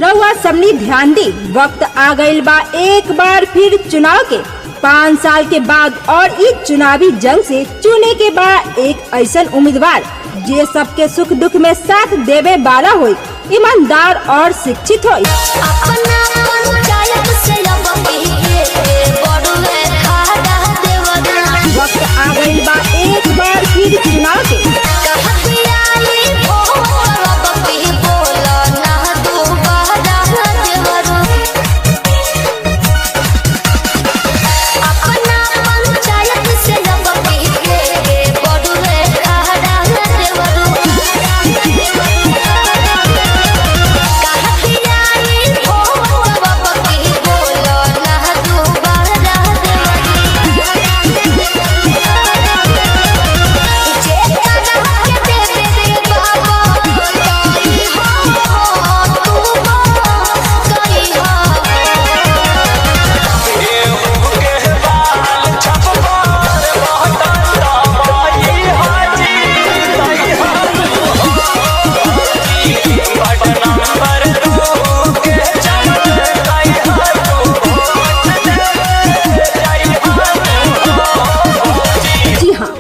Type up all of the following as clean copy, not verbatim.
रउआ सबनी ध्यान दी, वक्त आ गइल बा एक बार फिर चुनाव के। 5 साल के बाद और इस चुनावी जंग से चुने के बाद एक ऐसा उम्मीदवार जे सबके सुख दुख में साथ देवे वाला होई, ईमानदार और शिक्षित होई। वक्त आ गइल बा एक बार फिर चुनाव के।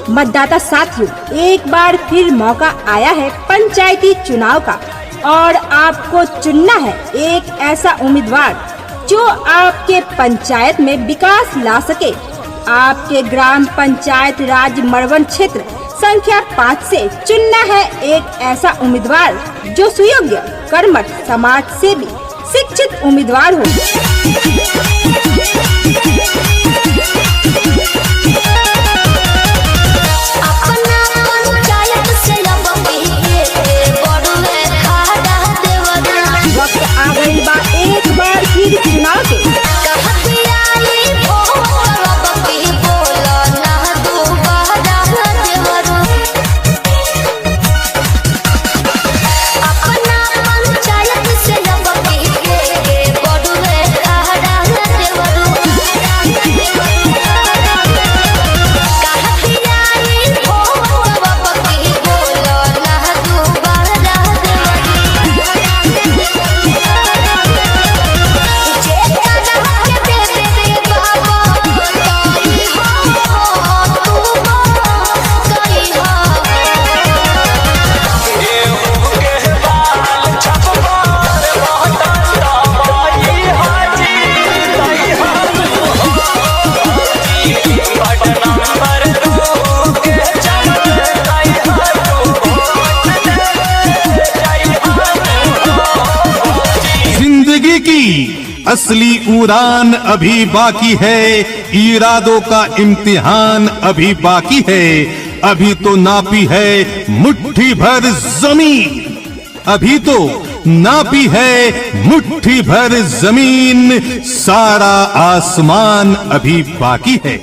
मतदाता साथियों, एक बार फिर मौका आया है पंचायती चुनाव का और आपको चुनना है एक ऐसा उम्मीदवार जो आपके पंचायत में विकास ला सके। आपके ग्राम पंचायत राज मड़वन क्षेत्र संख्या 5 से चुनना है एक ऐसा उम्मीदवार जो सुयोग्य, कर्मठ, समाज सेवी, शिक्षित उम्मीदवार हो। एक बार फिर चुनाव के। असली उड़ान अभी बाकी है, इरादों का इम्तिहान अभी बाकी है। अभी तो नापी है मुट्ठी भर जमीन, अभी तो नापी है मुट्ठी भर जमीन, सारा आसमान अभी बाकी है।